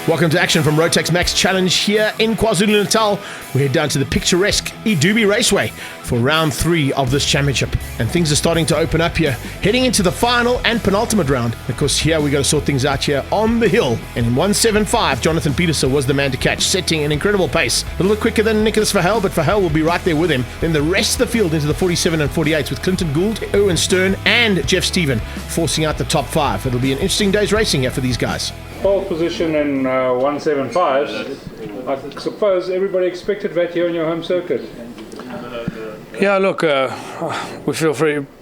Welcome to action from Rotax Max Challenge here in KwaZulu-Natal. We head down to the picturesque Idube Raceway for round 3 of this championship. And things are starting to open up here, heading into the final and penultimate round. Of course, here we got to sort things out here on the hill. And in 175, Jonathan Peterson was the man to catch, setting an incredible pace. A little bit quicker than Nicholas Verheul, but Verheul will be right there with him. Then the rest of the field into the 47 and 48s with Clinton Gould, Owen Stern, and Jeff Steven forcing out the top 5. It'll be an interesting day's racing here for these guys. Pole position in 175s. I suppose everybody expected that here on your home circuit. Yeah, look, we feel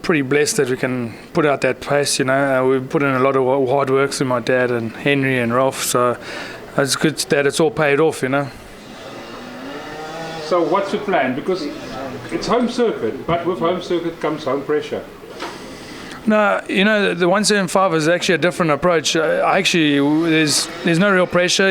pretty blessed that we can put out that pace. We put in a lot of hard work through my dad and Henry and Ralph, so it's good that it's all paid off. So what's the plan? Because it's home circuit, but with home circuit comes home pressure. No, the 175 is actually a different approach. There's no real pressure.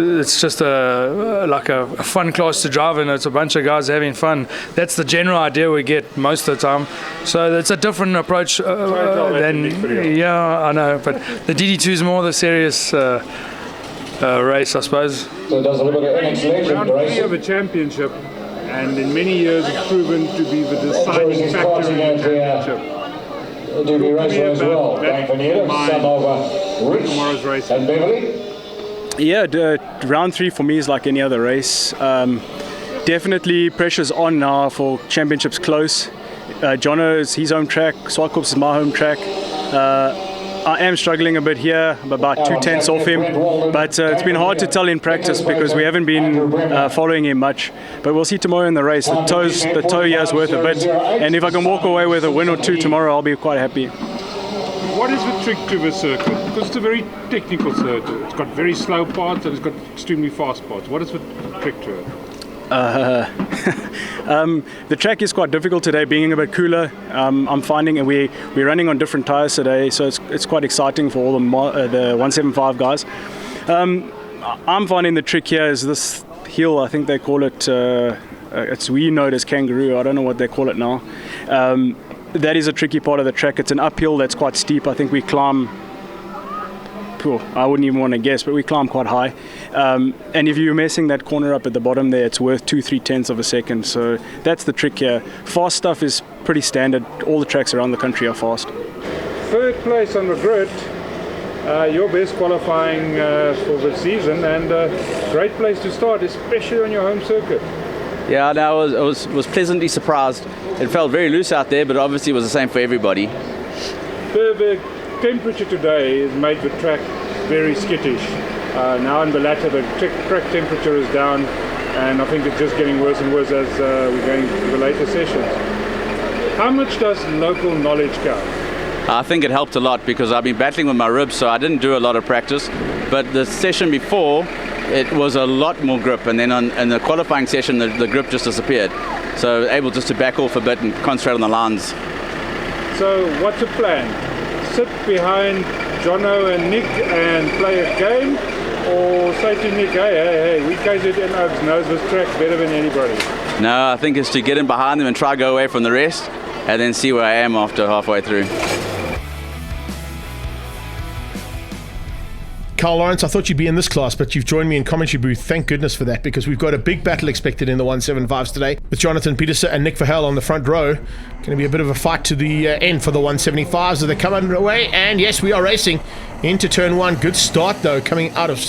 It's just a fun class to drive, and it's a bunch of guys having fun. That's the general idea we get most of the time. So it's a different approach I know, but the DD2 is more the serious race, I suppose. So it does a little bit of round 3 of a championship. And in many years it's proven to be the deciding factor in the championship. Idube Raceway as well. Tomorrow's race. And Beverly? Yeah, round 3 for me is like any other race. Definitely pressure's on now for championships close. Jono is his home track, Swartkorps is my home track. I am struggling a bit here, I'm about 2/10 off him, but it's been hard to tell in practice because we haven't been following him much. But we'll see tomorrow in the race. The toe here is worth a bit, and if I can walk away with a win or 2 tomorrow, I'll be quite happy. What is the trick to the circuit? Because it's a very technical circuit. It's got very slow parts and it's got extremely fast parts. What is the trick to it? The track is quite difficult today, being a bit cooler. I'm finding, and we're running on different tires today, so it's quite exciting for all the 175 guys. I'm finding the trick here is this hill. I think they call it. We know it as Kangaroo. I don't know what they call it now. That is a tricky part of the track. It's an uphill that's quite steep. I think we climb. I wouldn't even want to guess, but we climb quite high. And if you're messing that corner up at the bottom there, it's worth 2-3 of a second. So that's the trick here. Fast stuff is pretty standard. All the tracks around the country are fast. 3rd place on the grid. Your best qualifying for the season, and great place to start, especially on your home circuit. Yeah, no, I was pleasantly surprised. It felt very loose out there, but obviously it was the same for everybody. The temperature today has made the track very skittish. Now in the latter, the track temperature is down, and I think it's just getting worse and worse as we're going to the later sessions. How much does local knowledge count? I think it helped a lot because I've been battling with my ribs, so I didn't do a lot of practice. But the session before, it was a lot more grip, and then in the qualifying session, the grip just disappeared. So able just to back off a bit and concentrate on the lines. So what's the plan? Sit behind Jono and Nick and play a game, or say to Nick, hey, we KZN Oaks knows this track better than anybody? No, I think it's to get in behind them and try to go away from the rest, and then see where I am after halfway through. Carl Lawrence, I thought you'd be in this class, but you've joined me in commentary booth. Thank goodness for that, because we've got a big battle expected in the 175s today with Jonathan Peterson and Nick Verheul on the front row. Going to be a bit of a fight to the end for the 175s as they come underway. And yes, we are racing into turn 1. Good start though, coming out of...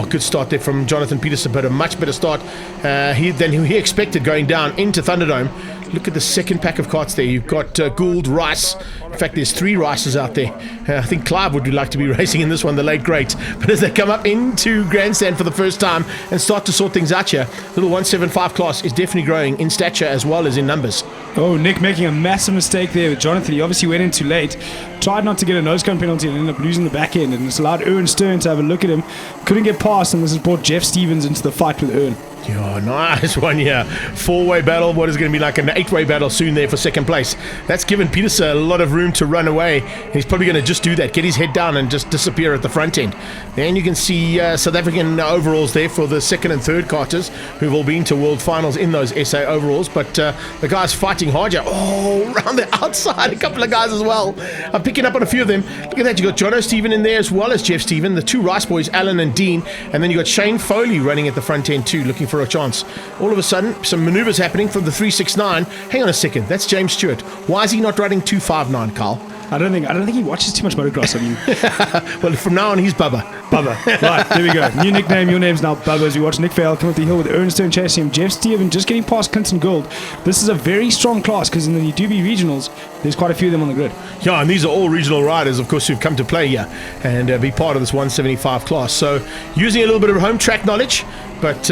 good start there from Jonathan Peterson, but a much better start than he expected going down into Thunderdome. Look at the second pack of carts there. You've got Gould, Rice. In fact, there's 3 Rices out there. I think Clive would like to be racing in this one, the late great. But as they come up into Grandstand for the first time and start to sort things out here, little 175 class is definitely growing in stature as well as in numbers. Oh, Nick making a massive mistake there with Jonathan. He obviously went in too late. Tried not to get a nose cone penalty and ended up losing the back end. And it's allowed Owen Stern to have a look at him. Couldn't get past, and this has brought Jeff Stevens into the fight with Owen. Yeah, nice one here. 4-way battle. What is going to be like an 8-way battle soon there for second place. That's given Peterson a lot of room to run away. He's probably going to just do that, get his head down and just disappear at the front end. Then you can see South African overalls there for the second and third carters who've all been to world finals in those SA overalls. But the guys fighting hard here. Oh, around the outside, a couple of guys as well. I'm picking up on a few of them. Look at that. You got Jono Stephen in there as well as Jeff Stephen. The two Rice boys, Alan and Dean. And then you got Shane Foley running at the front end too, looking for a chance. All of a sudden, some maneuvers happening from the 369. Hang on a second, that's James Stewart. Why is he not riding 259, Carl? I don't think he watches too much motocross. I mean, well, from now on, he's Bubba. Right, there we go. New nickname, your name's now Bubba. As we watch Nick Vale come up the hill with Ernst Stone chasing him. Jeff Stephen just getting past Clinton Gould. This is a very strong class because in the Idube regionals, there's quite a few of them on the grid. Yeah, and these are all regional riders, of course, who've come to play here and be part of this 175 class. So using a little bit of home track knowledge, but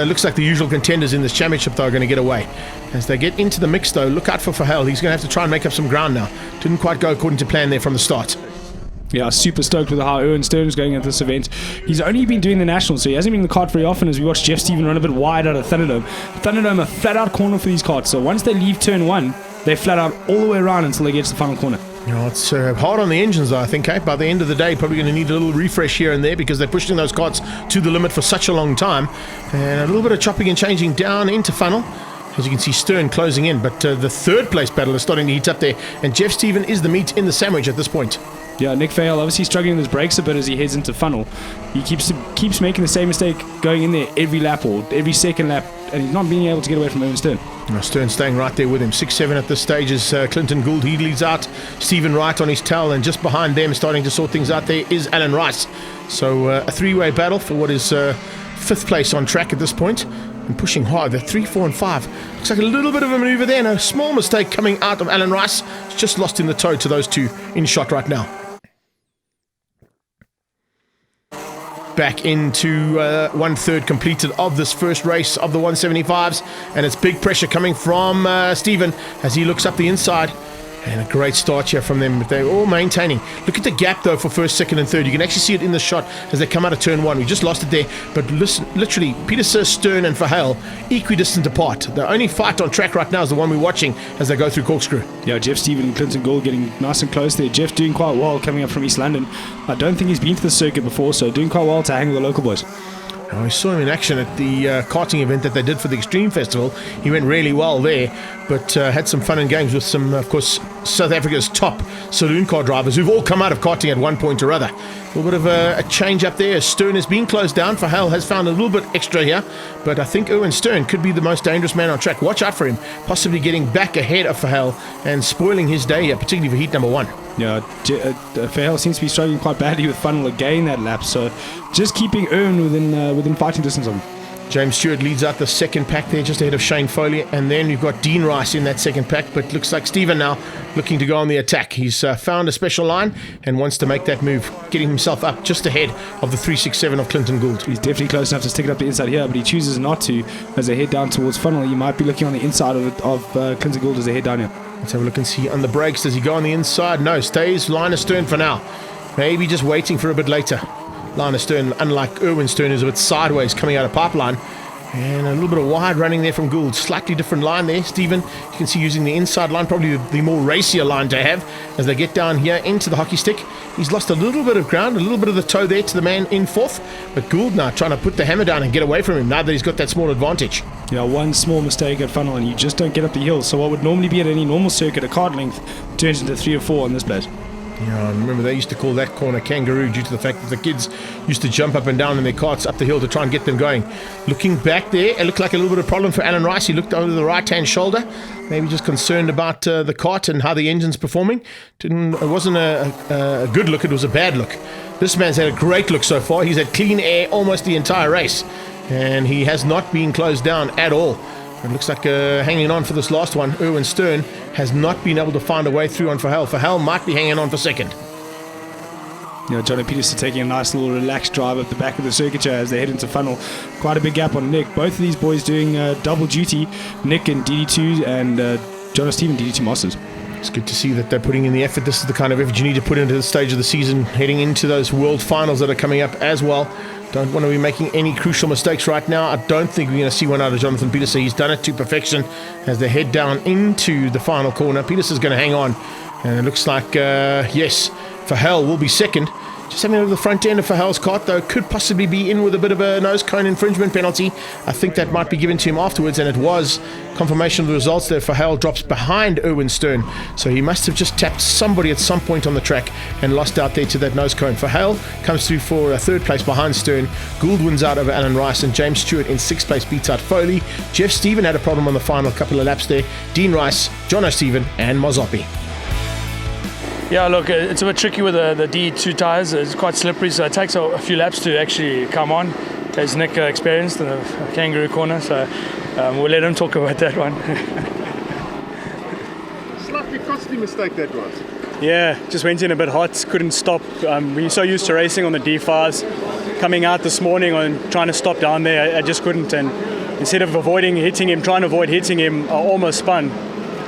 looks like the usual contenders in this championship, though, are going to get away. As they get into the mix, though, look out for Fahel. He's going to have to try and make up some ground now. Didn't quite go according to plan there from the start. Yeah, super stoked with how Owen Stern is going at this event. He's only been doing the Nationals, so he hasn't been in the kart very often as we watch Jeff Stephen run a bit wide out of Thunderdome. Thunderdome, a flat-out corner for these karts, so once they leave turn one, they flat out all the way around until they get to the final corner. You know, it's hard on the engines, though, I think, By the end of the day, probably going to need a little refresh here and there because they're pushing those karts to the limit for such a long time. And a little bit of chopping and changing down into funnel. As you can see, Stern closing in, but the third place battle is starting to heat up there. And Jeff Stephen is the meat in the sandwich at this point. Yeah, Nick Vale obviously struggling with his brakes a bit as he heads into funnel. He keeps making the same mistake going in there every lap or every second lap, and he's not being able to get away from Owen Stern. No, Stern staying right there with him. 6-7 at this stage is Clinton Gould. He leads out. Stephen Wright on his tail, and just behind them, starting to sort things out there, is Alan Rice. So a three-way battle for what is fifth place on track at this point. And pushing hard. They're 3, 4, and 5. Looks like a little bit of a maneuver there, and a small mistake coming out of Alan Rice. It's just lost in the toe to those two in shot right now. Back into 1/3 completed of this first race of the 175s, and it's big pressure coming from Stephen as he looks up the inside. And a great start here from them. They're all maintaining. Look at the gap, though, for first, second, and third. You can actually see it in the shot as they come out of turn one. We just lost it there. But listen, literally, Peterson, Stern, and Verheil equidistant apart. The only fight on track right now is the one we're watching as they go through corkscrew. Yeah, Jeff Stephen and Clinton Gould getting nice and close there. Jeff doing quite well coming up from East London. I don't think he's been to the circuit before, so doing quite well to hang with the local boys. Oh, we saw him in action at the karting event that they did for the Extreme Festival. He went really well there, but had some fun and games with some, of course, South Africa's top saloon car drivers who've all come out of karting at one point or other. A little bit of a change up there. Stern has been closed down. Verheil has found a little bit extra here, but I think Owen Stern could be the most dangerous man on track. Watch out for him, possibly getting back ahead of Verheil and spoiling his day here, particularly for heat number one. Yeah, Verheil seems to be struggling quite badly with funnel again that lap, so just keeping Owen within fighting distance of him. James Stewart leads out the second pack there, just ahead of Shane Foley, and then you've got Dean Rice in that second pack, but looks like Stephen now looking to go on the attack. He's found a special line and wants to make that move, getting himself up just ahead of the 367 of Clinton Gould. He's definitely close enough to stick it up the inside here, but he chooses not to as they head down towards funnel. He might be looking on the inside of Clinton Gould as they head down here. Let's have a look and see on the brakes. Does he go on the inside? No, stays line astern for now. Maybe just waiting for a bit later. Line astern, unlike Erwin Stern, is a bit sideways coming out of pipeline. And a little bit of wide running there from Gould. Slightly different line there. Stephen, you can see using the inside line, probably the more racier line to have as they get down here into the hockey stick. He's lost a little bit of ground, a little bit of the toe there to the man in fourth. But Gould now trying to put the hammer down and get away from him now that he's got that small advantage. Yeah, one small mistake at funnel and you just don't get up the hill. So what would normally be at any normal circuit, a card length, turns into 3 or 4 on this place. Yeah, I remember they used to call that corner Kangaroo due to the fact that the kids used to jump up and down in their carts up the hill to try and get them going. Looking back there, it looked like a little bit of problem for Alan Rice. He looked over the right-hand shoulder, maybe just concerned about the cart and how the engine's performing. It wasn't a good look, it was a bad look. This man's had a great look so far. He's had clean air almost the entire race, and he has not been closed down at all. It looks like hanging on for this last one. Erwin Stern has not been able to find a way through on Verheil. Verheil might be hanging on for second. Yeah, Johnny Peterson taking a nice little relaxed drive up the back of the circuit here as they head into funnel. Quite a big gap on Nick. Both of these boys doing double duty. Nick in DD2 and John Stephen DD2 Masters. It's good to see that they're putting in the effort. This is the kind of effort you need to put into the stage of the season, heading into those world finals that are coming up as well. Don't want to be making any crucial mistakes right now. I don't think we're going to see one out of Jonathan Peterson. He's done it to perfection as they head down into the final corner. Peterson's going to hang on, and it looks like, yes, Verheul will be second. Just having over the front end of Verheul's cart, though, could possibly be in with a bit of a nose cone infringement penalty. I think that might be given to him afterwards, and it was confirmation of the results there. Verheul drops behind Erwin Stern, so he must have just tapped somebody at some point on the track and lost out there to that nose cone. Verheul comes through for a third place behind Stern. Gould wins out over Alan Rice, and James Stewart in sixth place beats out Foley. Jeff Stephen had a problem on the final couple of laps there. Dean Rice, John O'Stephen, and Mazzopi. Yeah, look, it's a bit tricky with the D2 tyres. It's quite slippery, so it takes a few laps to actually come on, as Nick experienced in the kangaroo corner, so we'll let him talk about that one. Slightly costly mistake that was. Yeah, just went in a bit hot, couldn't stop. We're so used to racing on the D5s. Coming out this morning and trying to stop down there, I just couldn't, and instead of trying to avoid hitting him, I almost spun.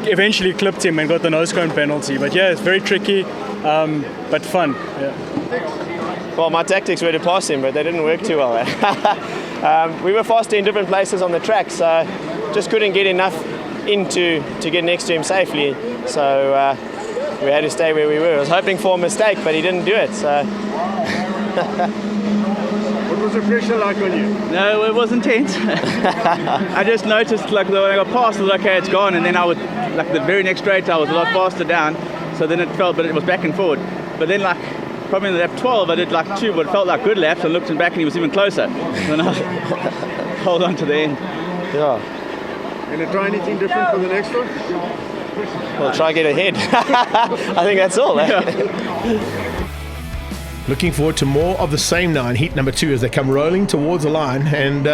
Eventually clipped him and got the nose cone penalty. But yeah, it's very tricky, but fun. Yeah. Well, my tactics were to pass him, but they didn't work too well. We were faster in different places on the track, so just couldn't get enough to get next to him safely. So we had to stay where we were. I was hoping for a mistake, but he didn't do it. So. What was the pressure like on you? No, it was intense. I just noticed, like, when I got past, it was okay, it's gone, and then I would, like, the very next straight, I was a lot faster down, so then it felt, but it was back and forward. But then, like, probably in the lap 12, I did like two, what felt like good laps, and looked back, and he was even closer. Then I hold on to the end. Yeah. Going to try anything different for the next one? Well, try and get ahead. I think that's all. Looking forward to more of the same now in heat number 2 as they come rolling towards the line. And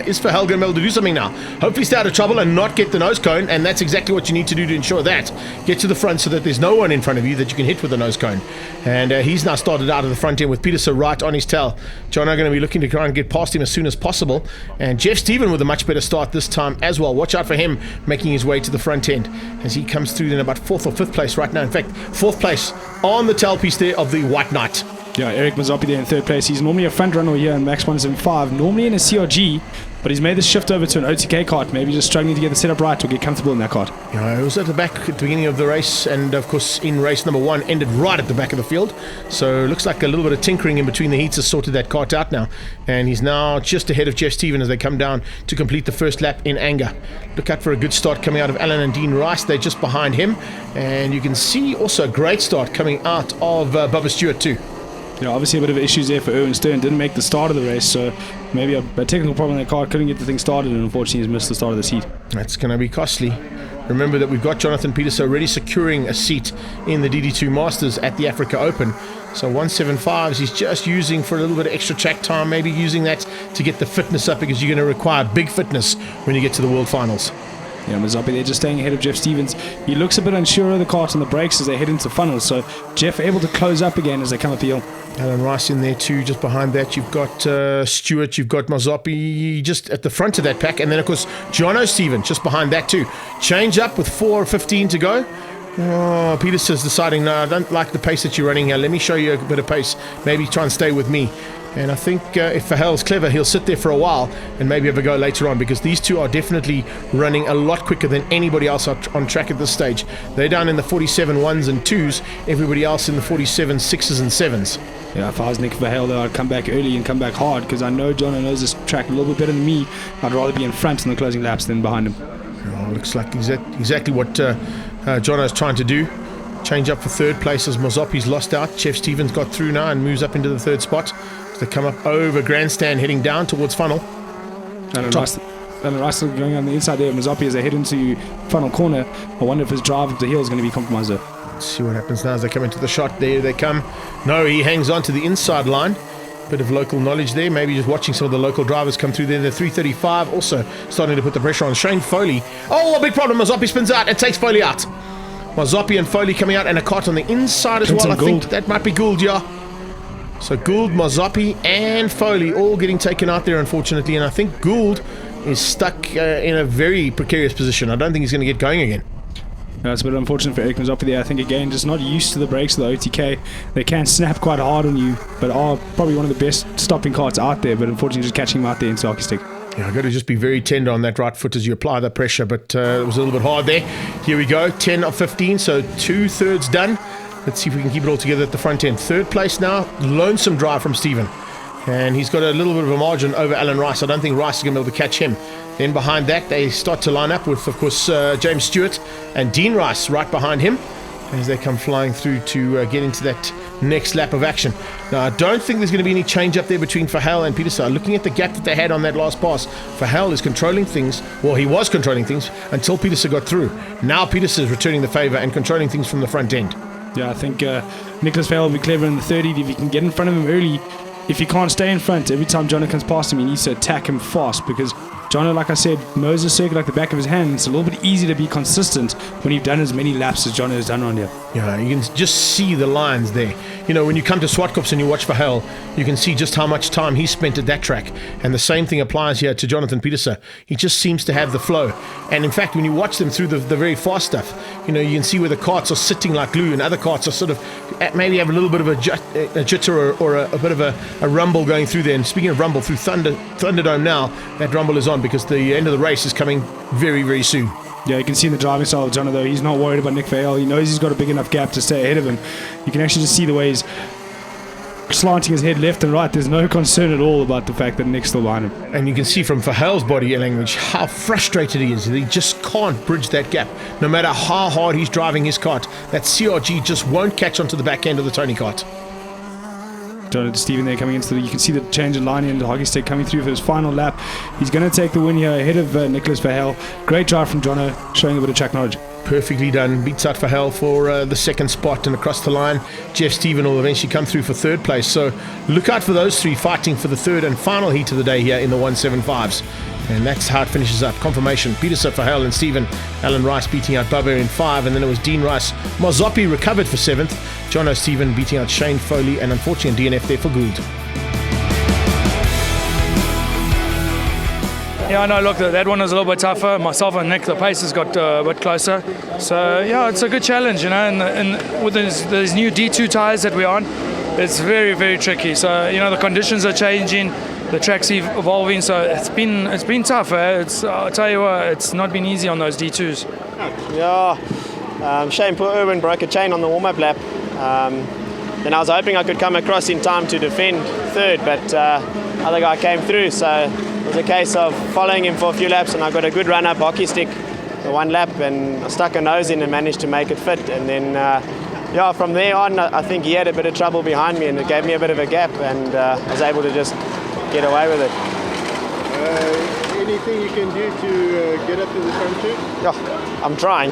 is Verheul going to be able to do something now? Hopefully stay out of trouble and not get the nose cone, and that's exactly what you need to do to ensure that. Get to the front so that there's no one in front of you that you can hit with the nose cone. And he's now started out of the front end with Peterson right on his tail. John are going to be looking to try and get past him as soon as possible. And Jeff Stephen with a much better start this time as well. Watch out for him making his way to the front end as he comes through in about 4th or 5th place right now. In fact, 4th place on the tailpiece there of the White Knight. Yeah, Eric Mazzopi there in third place. He's normally a front runner here in Max 175, normally in a CRG, but he's made the shift over to an OTK cart, maybe just struggling to get the setup right or get comfortable in that cart. Yeah, it was at the back at the beginning of the race, and of course in race number 1 ended right at the back of the field, so it looks like a little bit of tinkering in between the heats has sorted that cart out now, and he's now just ahead of Jeff Stephen as they come down to complete the first lap in anger. Look out for a good start coming out of Alan and Dean Rice. They're just behind him, and you can see also a great start coming out of Bubba Stewart too. Yeah, obviously a bit of issues there for Erwin Stern. Didn't make the start of the race, so maybe a technical problem in the car. Couldn't get the thing started, and unfortunately he's missed the start of the heat. That's going to be costly. Remember that we've got Jonathan Peterson already securing a seat in the DD2 Masters at the Africa Open. So 175s he's just using for a little bit of extra track time, maybe using that to get the fitness up, because you're going to require big fitness when you get to the World Finals. Yeah, Mazzopi there just staying ahead of Jeff Stevens. He looks a bit unsure of the cart and the brakes as they head into funnels, so Jeff able to close up again as they come up the hill. Alan Rice in there too. Just behind that you've got Stewart, you've got Mazzopi just at the front of that pack, and then of course John O'Stephen just behind that too. Change up with 4:15 to go. Oh, Peterson's deciding, no, I don't like the pace that you're running here. Let me show you a bit of pace. Maybe try and stay with me. And I think if Verheul's clever, he'll sit there for a while and maybe have a go later on, because these two are definitely running a lot quicker than anybody else on track at this stage. They're down in the 47 1s and 2s, everybody else in the 47 6s and 7s. Yeah, if I was Nick Verheul, though, I'd come back early and come back hard, because I know John knows this track a little bit better than me. I'd rather be in front in the closing laps than behind him. Oh, looks like exactly what Jono's trying to do. Change up for third place as Mazzopi's lost out. Jeff Stevens got through now and moves up into the third spot. They come up over Grandstand, heading down towards Funnel. And Rice going on the inside there of Mazzopi as they head into Funnel corner. I wonder if his drive up the hill is going to be compromised there. Let's see what happens now as they come into the shot. There they come. No, he hangs on to the inside line. Bit of local knowledge there. Maybe just watching some of the local drivers come through there. The 335 also starting to put the pressure on Shane Foley. Oh, a big problem. Mazzopi spins out and takes Foley out. Mazzopi and Foley coming out, and a cart on the inside as well. I think that might be Gould, yeah. So Gould, Mazzopi and Foley all getting taken out there, unfortunately, and I think Gould is stuck in a very precarious position. I don't think he's going to get going again. It's a bit unfortunate for Eric Mazzopi there. I think, again, just not used to the brakes of the OTK. They can snap quite hard on you, but are probably one of the best stopping carts out there, but unfortunately just catching him out there into hockey stick. Yeah, I've got to just be very tender on that right foot as you apply the pressure, but it was a little bit hard there. Here we go, 10 of 15, so 2/3 done. Let's see if we can keep it all together at the front end. Third place now, lonesome drive from Stephen. And he's got a little bit of a margin over Alan Rice. I don't think Rice is going to be able to catch him. Then behind that, they start to line up with, of course, James Stewart and Dean Rice right behind him as they come flying through to get into that next lap of action. Now, I don't think there's going to be any change up there between Verheul and Pieterse. Looking at the gap that they had on that last pass, Verheul is controlling things. Well, he was controlling things until Pieterse got through. Now Pieterse is returning the favour and controlling things from the front end. Yeah, I think Nicholas Verheul will be clever in the 30. If he can get in front of him early, if he can't stay in front, every time Jono comes past him, he needs to attack him fast, because Jono, like I said, knows the circuit like the back of his hand. It's a little bit easy to be consistent when you've done as many laps as Jono has done on here. Yeah, you can just see the lines there. You know, when you come to Swartkops and you watch Verheul, you can see just how much time he spent at that track. And the same thing applies here to Jonathan Pieterse. He just seems to have the flow. And in fact, when you watch them through the very fast stuff, you know, you can see where the carts are sitting like glue and other carts are sort of maybe have a little bit of a jitter or a bit of a rumble going through there. And speaking of rumble, through Thunderdome now, that rumble is on because the end of the race is coming very, very soon. Yeah, you can see in the driving style of Jono, though, he's not worried about Nick Verheul. He knows he's got a big enough gap to stay ahead of him. You can actually just see the way he's slanting his head left and right. There's no concern at all about the fact that Nick's still behind him. And you can see from Verheul's body language how frustrated he is. He just can't bridge that gap. No matter how hard he's driving his cart, that CRG just won't catch onto the back end of the Tony kart. Jono to Stephen there coming into you can see the change in line in the hockey stick coming through for his final lap. He's going to take the win here ahead of Nicholas Verheul. Great drive from Jono, showing a bit of track knowledge. Perfectly done. Beats out Verheul for the second spot, and across the line, Jeff Stephen will eventually come through for third place. So look out for those three fighting for the third and final heat of the day here in the 175s. And that's how it finishes up. Confirmation, Pieterse, Verheul and Stephen. Alan Rice beating out Bubba in 5, and then it was Dean Rice. Mazzopi recovered for 7th. Jono Stephen beating out Shane Foley, and unfortunately DNF there for Gould. Yeah, I know, look, that one was a little bit tougher. Myself and Nick, the paces got a bit closer. So, yeah, it's a good challenge, you know, and with these new D2 tyres that we're on, it's very, very tricky. So, you know, the conditions are changing, the track's evolving, so it's been tough. I'll tell you what, it's not been easy on those D2s. Yeah, shame poor Erwin broke a chain on the warm-up lap. Then I was hoping I could come across in time to defend third, but other guy came through, so it was a case of following him for a few laps, and I got a good run-up hockey stick for one lap, and I stuck a nose in and managed to make it fit. And then, yeah, from there on, I think he had a bit of trouble behind me, and it gave me a bit of a gap, and I was able to just get away with it. Anything you can do to get up to the front too? Yeah, I'm trying.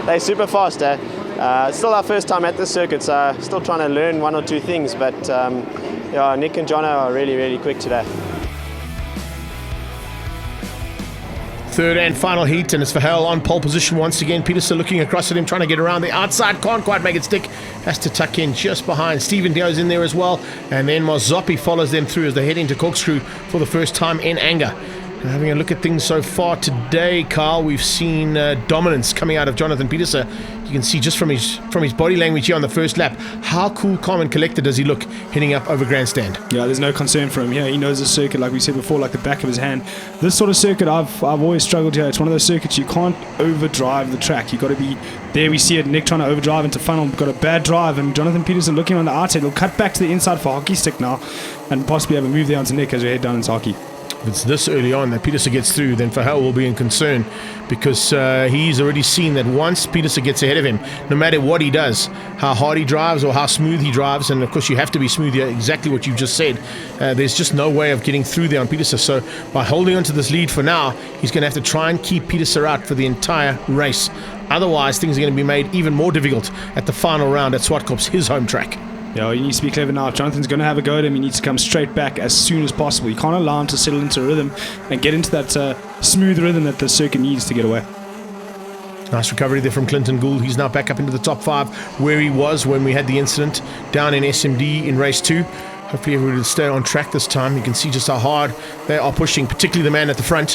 They're super fast. It's still our first time at this circuit, so still trying to learn one or two things, but yeah, Nick and Jono are really, really quick today. Third and final heat, and it's Verheul on pole position once again. Pieterse looking across at him, trying to get around the outside, can't quite make it stick, has to tuck in just behind. Stephen goes in there as well, and then Mazzopi follows them through as they head into corkscrew for the first time in anger. And having a look at things so far today, Carl, we've seen dominance coming out of Jonathan Pieterse. You can see just from his body language here on the first lap, how cool, calm and collected does he look heading up over grandstand. Yeah, there's no concern for him. Yeah, he knows the circuit, like we said before, like the back of his hand. This sort of circuit, I've always struggled here. It's one of those circuits you can't overdrive the track. You've got to be there. We see it, Nick trying to overdrive into funnel, got a bad drive, and Jonathan Pieterse looking on the outside. He'll cut back to the inside for hockey stick now, and possibly have a move there onto Nick as we head down into hockey. If it's this early on that Pieterse gets through, then Verheul will be in concern, because he's already seen that once Pieterse gets ahead of him, no matter what he does, how hard he drives or how smooth he drives, and of course you have to be smooth here, exactly what you've just said, there's just no way of getting through there on Pieterse. So by holding on to this lead for now, he's going to have to try and keep Pieterse out for the entire race. Otherwise, things are going to be made even more difficult at the final round at Swartkops, his home track. Yeah, he needs to be clever now. If Jonathan's going to have a go at him, he needs to come straight back as soon as possible. You can't allow him to settle into a rhythm and get into that smooth rhythm that the circuit needs to get away. Nice recovery there from Clinton Gould. He's now back up into the top 5 where he was when we had the incident down in SMD in race 2. Hopefully everybody will stay on track this time. You can see just how hard they are pushing, particularly the man at the front.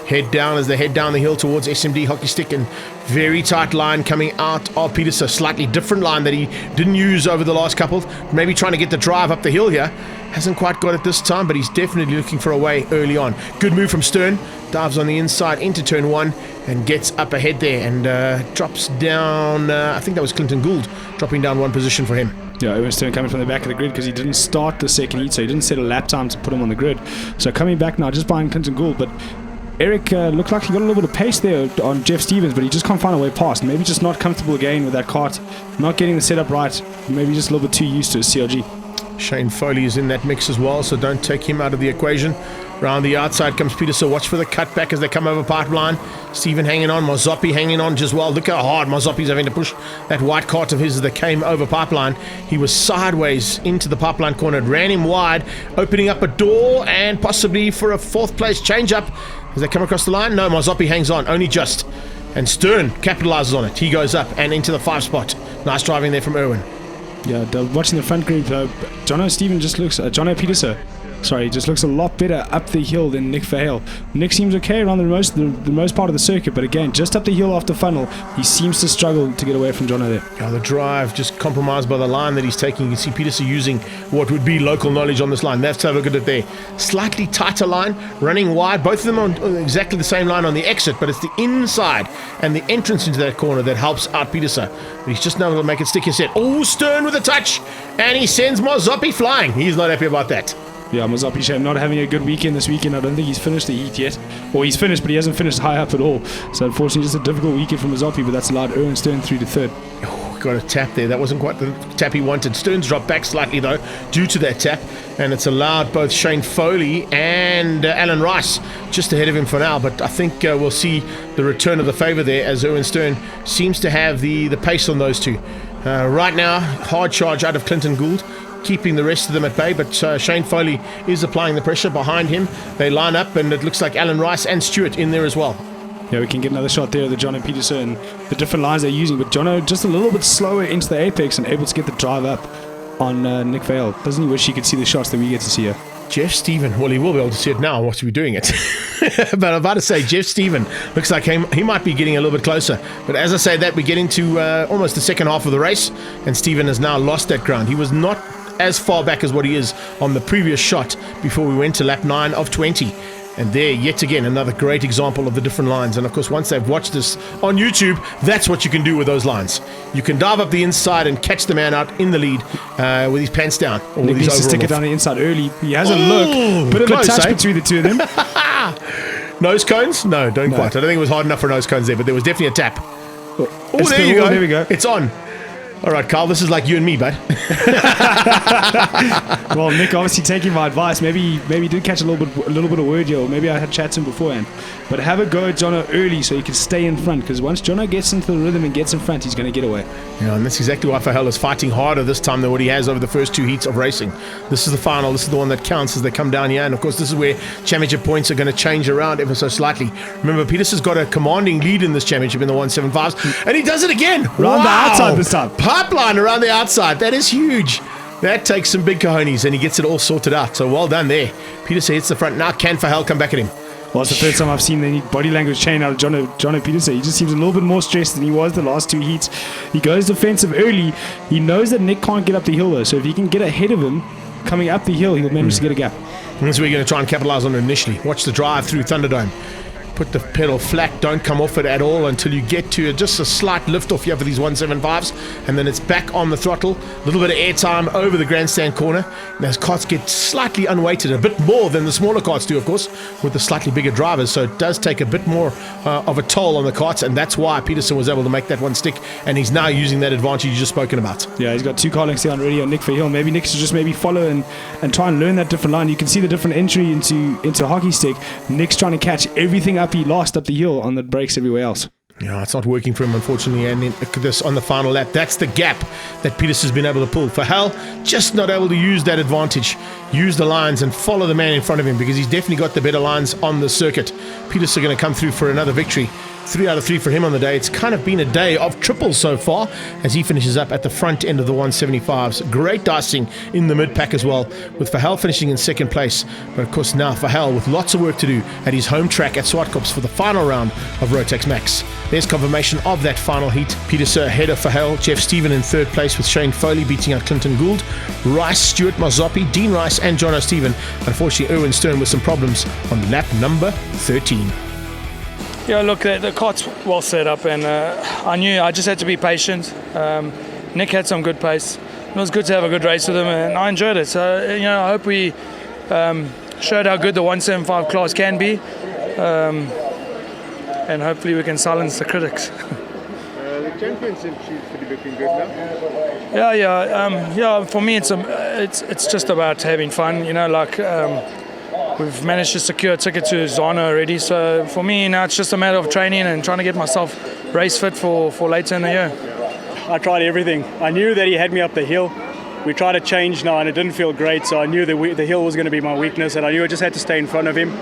Head down as they head down the hill towards SMD hockey stick, and Very tight line coming out of Peterson. Slightly different line that he didn't use over the last couple. Maybe trying to get the drive up the hill here. Hasn't quite got it this time, but he's definitely looking for a way early on. Good move from Stern. Dives on the inside into turn 1 and gets up ahead there and drops down. I think that was Clinton Gould dropping down 1 position for him. Yeah, Owen Stern coming from the back of the grid because he didn't start the second heat, so he didn't set a lap time to put him on the grid. So coming back now, just behind Clinton Gould, but Eric looked like he got a little bit of pace there on Jeff Stevens, but he just can't find a way past. Maybe just not comfortable again with that kart, not getting the setup right, maybe just a little bit too used to his CRG. Shane Foley is in that mix as well, so don't take him out of the equation. Round the outside comes Peter, so watch for the cutback as they come over pipeline. Steven hanging on, Mazzopi hanging on as well. Look how hard Mazzopi's having to push that white cart of his as they came over pipeline. He was sideways into the pipeline corner, ran him wide, opening up a door and possibly for a 4th place change-up. As they come across the line, no, Mazzopi hangs on, only just. And Stern capitalizes on it. He goes up and into the 5 spot. Nice driving there from Irwin. Yeah, watching the front group, Jono Steven just looks, Jono Peterson, sorry, just looks a lot better up the hill than Nick Verheul. Nick seems okay around the most part of the circuit, but again, just up the hill off the funnel, he seems to struggle to get away from Jono there. Yeah, the drive just compromised by the line that he's taking. You can see Peterson using what would be local knowledge on this line. Let's have a look at it there. Slightly tighter line, running wide. Both of them on exactly the same line on the exit, but it's the inside and the entrance into that corner that helps out Peterson. But he's just not able to make it stick his head. Oh, Stern with a touch, and he sends Mazzopi flying. He's not happy about that. Yeah, Mazzopi Shame not having a good weekend this weekend. I don't think he's finished the heat yet. Or he's finished, but he hasn't finished high up at all. So unfortunately, just a difficult weekend for Mazzopi, but that's allowed Erwin Stern through to 3rd. Oh, got a tap there. That wasn't quite the tap he wanted. Stern's dropped back slightly, though, due to that tap. And it's allowed both Shane Foley and Alan Rice just ahead of him for now. But I think we'll see the return of the favour there as Erwin Stern seems to have the pace on those two. Right now, hard charge out of Clinton Gould, keeping the rest of them at bay, but Shane Foley is applying the pressure behind him. They line up, and it looks like Alan Rice and Stewart in there as well. Yeah, we can get another shot there of the Jono Peterson and the different lines they're using, but Jono just a little bit slower into the apex and able to get the drive up on Nick Vale. Doesn't he wish he could see the shots that we get to see here? Jeff Stephen, well, he will be able to see it now whilst we're doing it. But I'm about to say, Jeff Stephen looks like he might be getting a little bit closer. But as I say that, we're getting to almost the second half of the race, and Stephen has now lost that ground. He was not as far back as what he is on the previous shot before we went to lap 9 of 20. And there, yet again, another great example of the different lines. And of course, once they've watched this on YouTube, that's what you can do with those lines. You can dive up the inside and catch the man out in the lead with his pants down. Or Nick with his needs to stick it down the inside early. He has a look. Bit of a touch between the two of them. Nose cones? No, don't quite. I don't think it was hard enough for nose cones there, but there was definitely a tap. Oh, there you go. There we go. It's on. All right, Carl, this is like you and me, bud. Well, Nick obviously taking my advice. Maybe he did catch a little bit of word here, or maybe I had chats to him beforehand. But have a go at Jono early so he can stay in front, because once Jono gets into the rhythm and gets in front, he's going to get away. Yeah, and that's exactly why Verheul is fighting harder this time than what he has over the first 2 heats of racing. This is the final. This is the one that counts as they come down here. And, of course, this is where championship points are going to change around ever so slightly. Remember, Peterson's got a commanding lead in this championship in the 175s, and he does it again. Round the outside this time. Pipeline around the outside. That is huge. That takes some big cojones, and he gets it all sorted out. So well done there. Peterson hits the front. Now can Verheul come back at him? Well, it's the first time I've seen any body language change out of Jono Peterson. He just seems a little bit more stressed than he was the last 2 heats. He goes defensive early. He knows that Nick can't get up the hill, though. So if he can get ahead of him coming up the hill, he'll manage to get a gap. And that's what we're going to try and capitalize on initially. Watch the drive through Thunderdome. Put the pedal flat, don't come off it at all until you get to just a slight lift off here for these 175s, and then it's back on the throttle. A little bit of airtime over the grandstand corner. And those carts get slightly unweighted, a bit more than the smaller carts do, of course, with the slightly bigger drivers, so it does take a bit more of a toll on the carts, and that's why Peterson was able to make that one stick, and he's now using that advantage you just spoken about. Yeah, he's got 2 car lengths down already on Nick Verheul. Maybe Nick should just follow and try and learn that different line. You can see the different entry into hockey stick. Nick's trying to catch everything up he lost up the hill on the brakes everywhere else. Yeah, it's not working for him, unfortunately, and this on the final lap. That's the gap that Peterson's been able to pull. Verheul just not able to use that advantage, use the lines and follow the man in front of him, because he's definitely got the better lines on the circuit. Peterson going to come through for another victory. 3 out of 3 for him on the day. It's kind of been a day of triples so far as he finishes up at the front end of the 175s. Great dicing in the mid-pack as well, with Verheul finishing in second place. But of course now Verheul with lots of work to do at his home track at Swartkops for the final round of Rotax Max. There's confirmation of that final heat. Peterse ahead of Verheul, Jeff Stephen in third place with Shane Foley beating out Clinton Gould, Rice, Stuart Mazzopi, Dean Rice and John O'Steven. Unfortunately, Erwin Stern with some problems on lap number 13. Yeah, look, the cart's well set up, and I knew I just had to be patient. Nick had some good pace. It was good to have a good race with him, and I enjoyed it. So, I hope we showed how good the 175 class can be, and hopefully we can silence the critics. The championship seems to be looking good now. Yeah. For me, it's just about having fun. We've managed to secure a ticket to Zana already. So for me now, it's just a matter of training and trying to get myself race fit for later in the year. I tried everything. I knew that he had me up the hill. We tried to change now, and it didn't feel great. So I knew the hill was going to be my weakness, and I knew I just had to stay in front of him.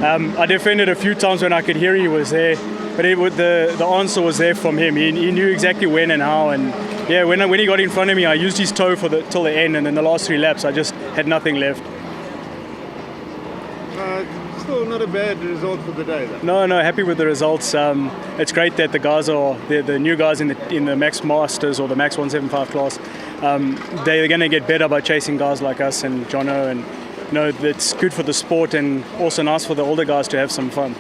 I defended a few times when I could hear he was there, but the answer was there from him. He knew exactly when and how, and yeah, when he got in front of me, I used his toe till the end, and then the last 3 laps, I just had nothing left. Still not a bad result for the day, though. No, happy with the results. It's great that the guys are the new guys in the Max Masters or the Max 175 class. They're going to get better by chasing guys like us and Jono, and it's good for the sport and also nice for the older guys to have some fun.